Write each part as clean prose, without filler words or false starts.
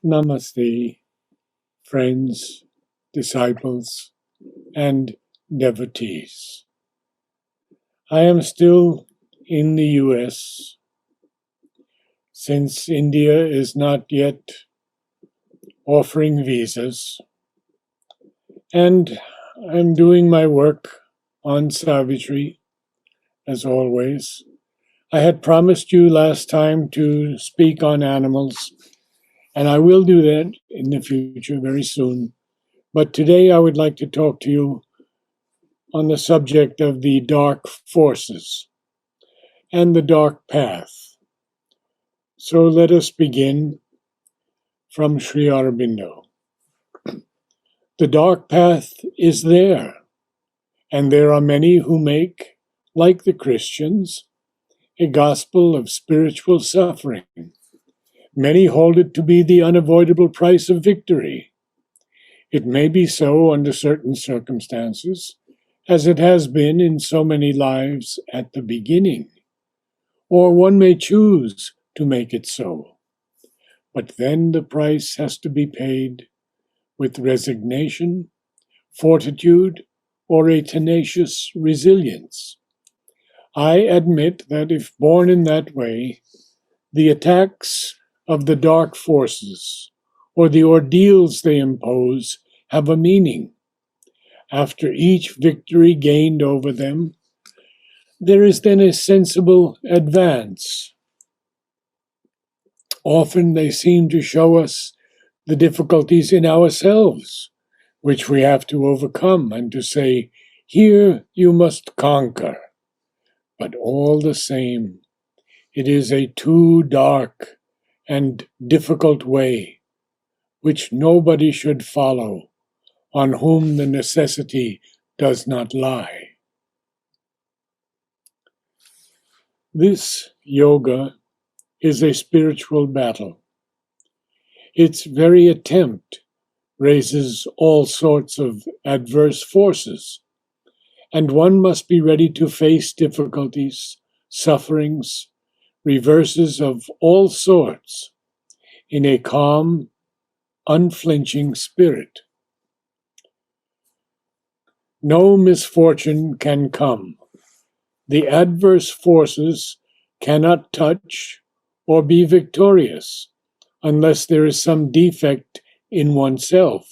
Namaste, friends, disciples, and devotees. I am still in the US since India is not yet offering visas, and I'm doing my work on Savitri, as always. I had promised you last time to speak on animals, and I will do that in the future very soon. But today I would like to talk to you on the subject of the dark forces and the dark path. So let us begin from Sri Aurobindo. The dark path is there, and there are many who make, like the Christians, a gospel of spiritual suffering. Many hold it to be the unavoidable price of victory. It may be so under certain circumstances, as it has been in so many lives at the beginning, or one may choose to make it so. But then the price has to be paid with resignation, fortitude, or a tenacious resilience. I admit that if born in that way, the attacks of the dark forces or the ordeals they impose have a meaning. After each victory gained over them, there is then a sensible advance. Often they seem to show us the difficulties in ourselves, which we have to overcome, and to say, here you must conquer. But all the same, it is a too dark and difficult way, which nobody should follow, on whom the necessity does not lie. This yoga is a spiritual battle. Its very attempt raises all sorts of adverse forces, and one must be ready to face difficulties, sufferings, reverses of all sorts in a calm, unflinching spirit. No misfortune can come. The adverse forces cannot touch or be victorious unless there is some defect in oneself,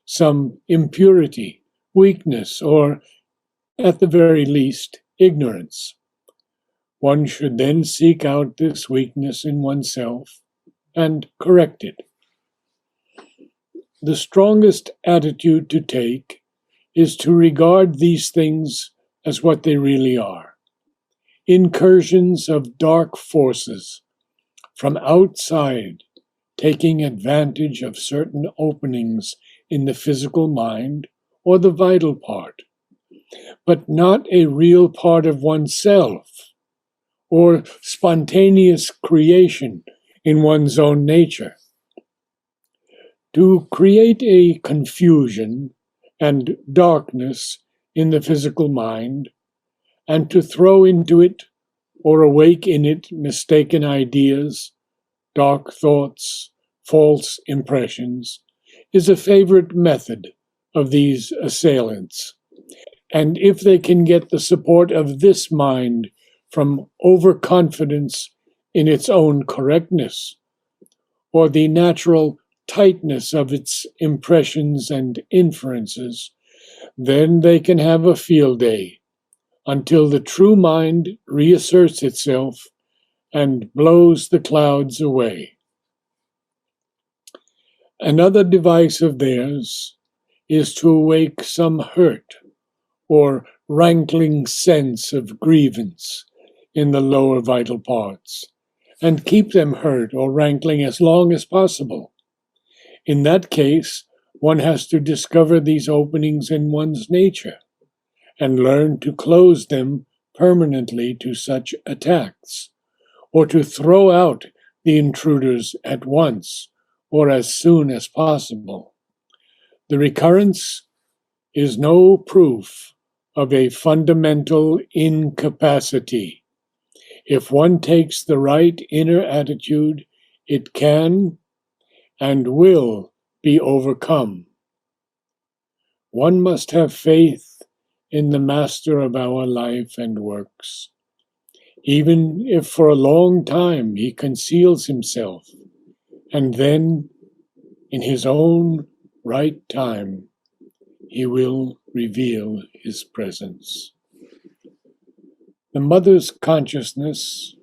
some impurity, weakness, or, at the very least, ignorance. One should then seek out this weakness in oneself and correct it. The strongest attitude to take is to regard these things as what they really are: incursions of dark forces from outside, taking advantage of certain openings in the physical mind or the vital part, but not a real part of oneself or spontaneous creation in one's own nature. To create a confusion and darkness in the physical mind, and to throw into it or awake in it mistaken ideas, dark thoughts, false impressions, is a favorite method of these assailants. And if they can get the support of this mind from overconfidence in its own correctness, or the natural tightness of its impressions and inferences, then they can have a field day until the true mind reasserts itself and blows the clouds away. Another device of theirs is to awake some hurt or rankling sense of grievance in the lower vital parts, and keep them hurt or rankling as long as possible. In that case, one has to discover these openings in one's nature and learn to close them permanently to such attacks, or to throw out the intruders at once or as soon as possible. The recurrence is no proof of a fundamental incapacity. If one takes the right inner attitude, it can and will be overcome. One must have faith in the Master of our life and works, even if for a long time he conceals himself, and then, in his own right time, he will reveal his presence. The mother's consciousness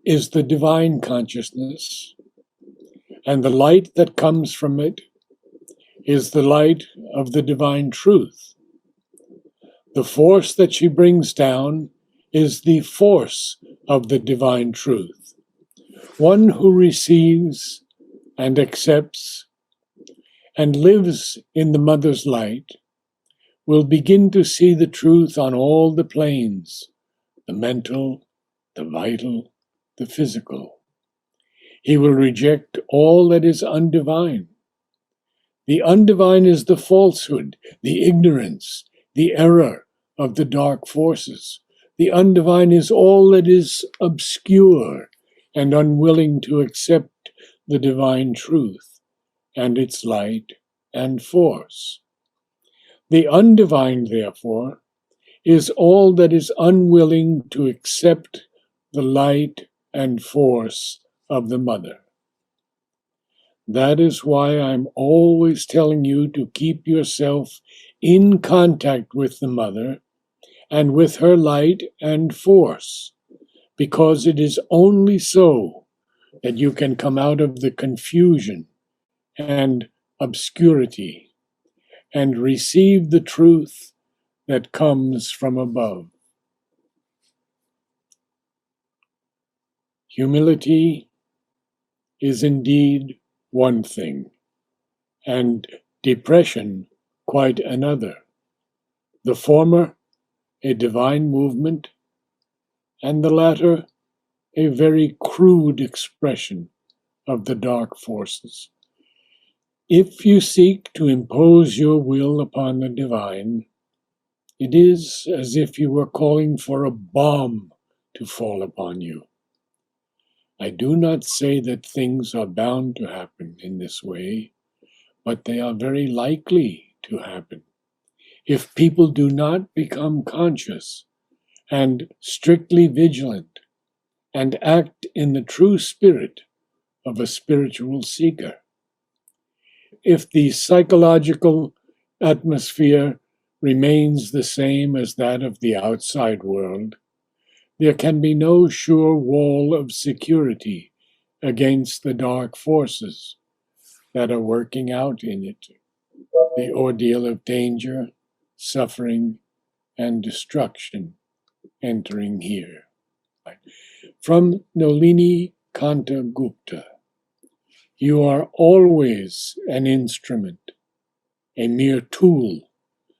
is the divine consciousness, and the light that comes from it is the light of the divine truth. The force that she brings down is the force of the divine truth. One who receives and accepts and lives in the mother's light will begin to see the truth on all the planes, the mental, the vital, the physical. He will reject all that is undivine. The undivine is the falsehood, the ignorance, the error of the dark forces. The undivine is all that is obscure and unwilling to accept the divine truth and its light and force. The undivine, therefore, is all that is unwilling to accept the light and force of the mother. That is why I'm always telling you to keep yourself in contact with the mother and with her light and force, because it is only so that you can come out of the confusion and obscurity and receive the truth that comes from above. Humility is indeed one thing, and depression quite another. The former, a divine movement, and the latter, a very crude expression of the dark forces. If you seek to impose your will upon the divine, it is as if you were calling for a bomb to fall upon you. I do not say that things are bound to happen in this way, but they are very likely to happen if people do not become conscious and strictly vigilant and act in the true spirit of a spiritual seeker. If the psychological atmosphere remains the same as that of the outside world, there can be no sure wall of security against the dark forces that are working out in it, the ordeal of danger, suffering, and destruction entering here. From Nolini Kanta Gupta, you are always an instrument, a mere tool,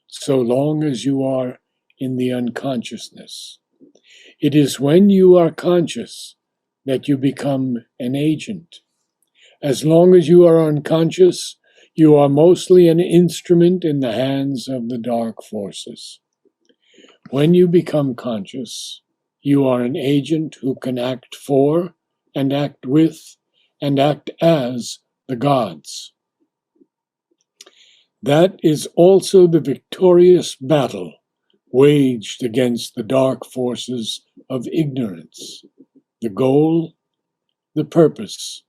so long as you are in the unconsciousness. It is when you are conscious that you become an agent. As long as you are unconscious, you are mostly an instrument in the hands of the dark forces. When you become conscious, you are an agent who can act for and act with and act as the gods. That is also the victorious battle waged against the dark forces of ignorance. The goal, the purpose,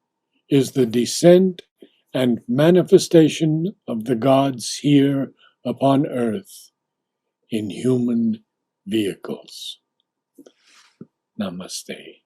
is the descent and manifestation of the gods here upon earth in human vehicles. Namaste.